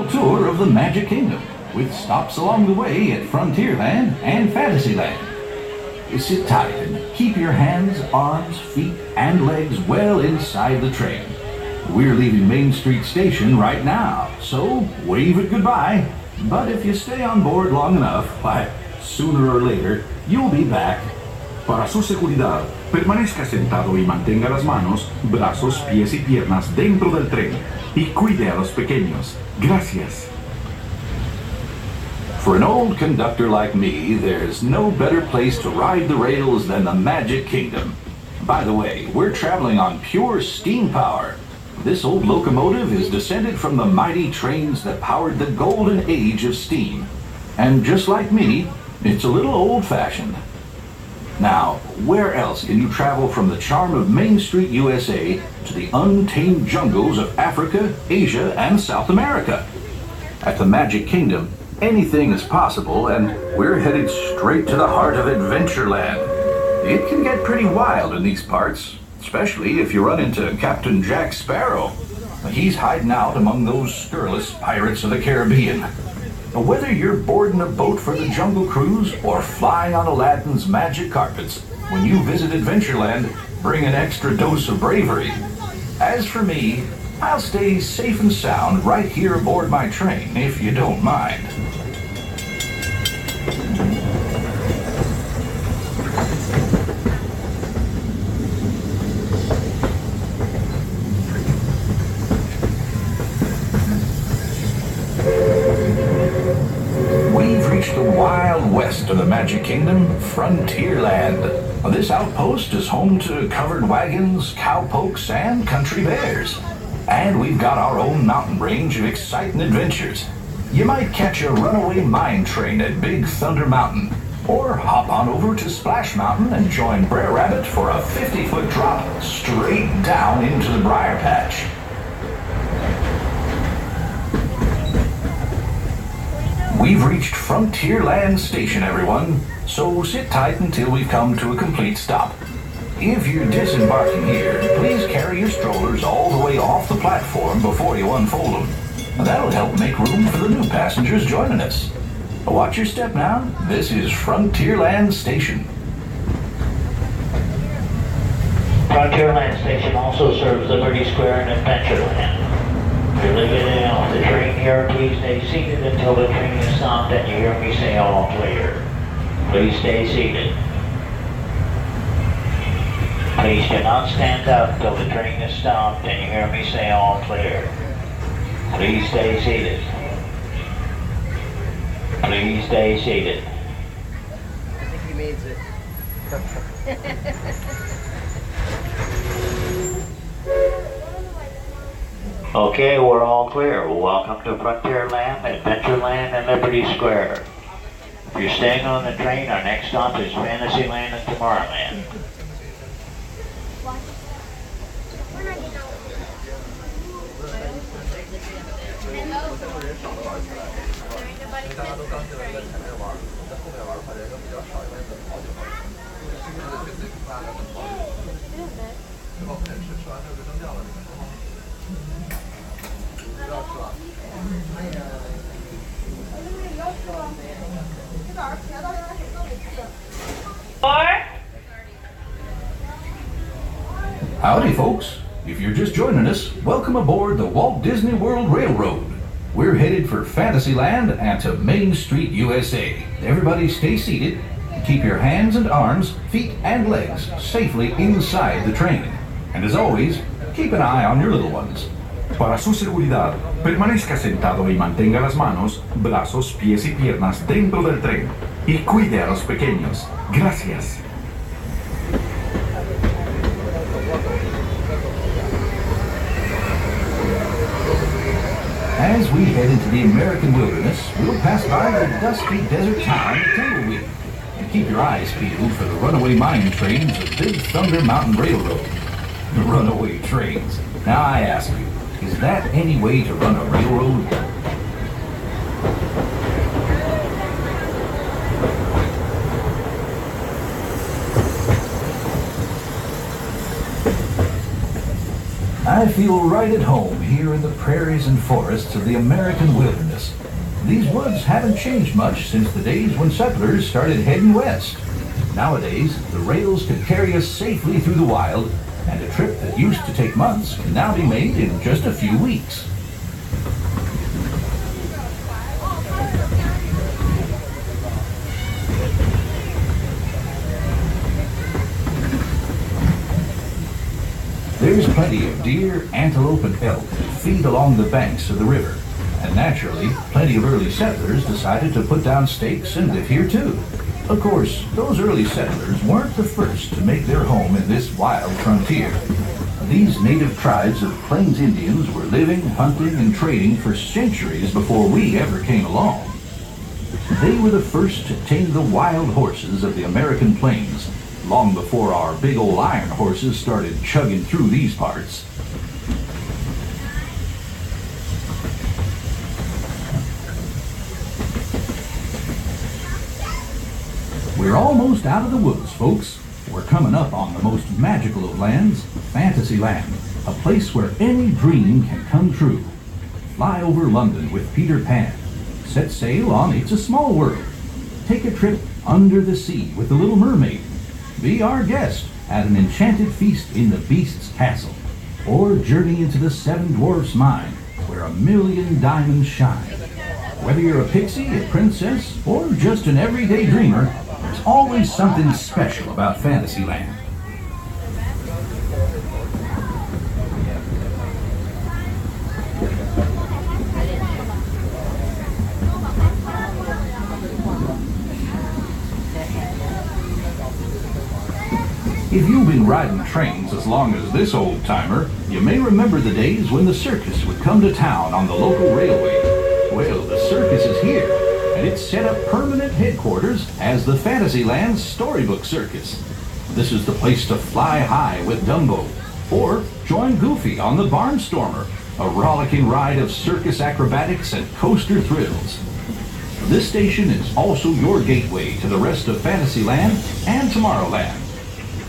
tour of the Magic Kingdom, with stops along the way at Frontierland and Fantasyland. Sit tight and keep your hands, arms, feet, and legs well inside the train. We're leaving Main Street Station right now, so wave it goodbye. But if you stay on board long enough, why, sooner or later, you'll be back. Para su seguridad, permanezca sentado y mantenga las manos, brazos, pies y piernas dentro del tren y cuide a los pequeños. Gracias. For an old conductor like me, there's no better place to ride the rails than the Magic Kingdom. By the way, we're traveling on pure steam power. This old locomotive is descended from the mighty trains that powered the golden age of steam. And just like me, it's a little old-fashioned. Now, where else can you travel from the charm of Main Street, USA, to the untamed jungles of Africa, Asia, and South America? At the Magic Kingdom, anything is possible, and we're headed straight to the heart of Adventureland. It can get pretty wild in these parts, especially if you run into Captain Jack Sparrow. He's hiding out among those scurrilous pirates of the Caribbean. Whether you're boarding a boat for the Jungle Cruise or flying on Aladdin's magic carpets, when you visit Adventureland, bring an extra dose of bravery. As for me, I'll stay safe and sound right here aboard my train, if you don't mind. We've reached the wild west of the Magic Kingdom, Frontierland. This outpost is home to covered wagons, cowpokes, and country bears. And we've got our own mountain range of exciting adventures. You might catch a runaway mine train at Big Thunder Mountain, or hop on over to Splash Mountain and join Brer Rabbit for a 50-foot drop straight down into the Briar Patch. We've reached Frontierland Station, everyone, so sit tight until we've come to a complete stop. If you're disembarking here, please carry your strollers all the way off the platform before you unfold them. That'll help make room for the new passengers joining us. Watch your step now. This is Frontierland Station. Frontierland Station also serves Liberty Square and Adventureland. If you're getting off the train here, please stay seated until the train is stopped and you hear me say all clear. Please stay seated. Please do not stand up till the train is stopped and you hear me say all clear. Please stay seated. Please stay seated. I think he means it. Okay, we're all clear. Welcome to Frontierland, Adventureland, and Liberty Square. If you're staying on the train, our next stop is Fantasyland and Tomorrowland. Howdy, folks. If you're just joining us, welcome aboard the Walt Disney World Railroad. We're headed for Fantasyland and to Main Street, USA. Everybody stay seated. Keep your hands and arms, feet and legs safely inside the train. And as always, keep an eye on your little ones. Para su seguridad, permanezca sentado y mantenga las manos, brazos, pies y piernas dentro del tren y cuide a los pequeños. Gracias. As we head into the American wilderness, we'll pass by the dusty desert town of Tumbleweed. And keep your eyes peeled for the runaway mine trains of Big Thunder Mountain Railroad. The runaway trains. Now I ask you, is that any way to run a railroad? I feel right at home here in the prairies and forests of the American wilderness. These woods haven't changed much since the days when settlers started heading west. Nowadays, the rails can carry us safely through the wild, and a trip that used to take months can now be made in just a few weeks. There's plenty of deer, antelope, and elk that feed along the banks of the river. And naturally, plenty of early settlers decided to put down stakes and live here too. Of course, those early settlers weren't the first to make their home in this wild frontier. These native tribes of Plains Indians were living, hunting, and trading for centuries before we ever came along. They were the first to tame the wild horses of the American plains, long before our big old iron horses started chugging through these parts. We're almost out of the woods, folks. We're coming up on the most magical of lands, Fantasyland, a place where any dream can come true. Fly over London with Peter Pan. Set sail on It's a Small World. Take a trip under the sea with the Little Mermaid. Be our guest at an enchanted feast in the Beast's castle. Or journey into the Seven Dwarfs' mine, where 1,000,000 diamonds shine. Whether you're a pixie, a princess, or just an everyday dreamer, there's always something special about Fantasyland. If you've been riding trains as long as this old-timer, you may remember the days when the circus would come to town on the local railway. Well, the circus is here, and it's set up permanent headquarters as the Fantasyland Storybook Circus. This is the place to fly high with Dumbo, or join Goofy on the Barnstormer, a rollicking ride of circus acrobatics and coaster thrills. This station is also your gateway to the rest of Fantasyland and Tomorrowland.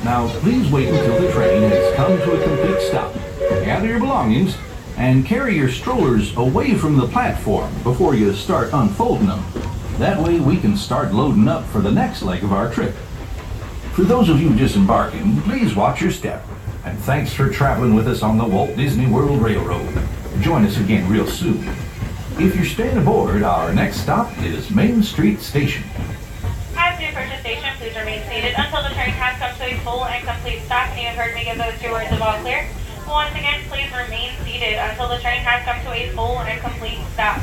Now, please wait until the train has come to a complete stop. Gather your belongings and carry your strollers away from the platform before you start unfolding them. That way we can start loading up for the next leg of our trip. For those of you disembarking, please watch your step. And thanks for traveling with us on the Walt Disney World Railroad. Join us again real soon. If you're staying aboard, our next stop is Main Street Station. As you approach the station, please remain seated until the train has come to a full and complete stop and you have heard me give those 2 words of all clear. Once again, please remain seated until the train has come to a full and complete stop.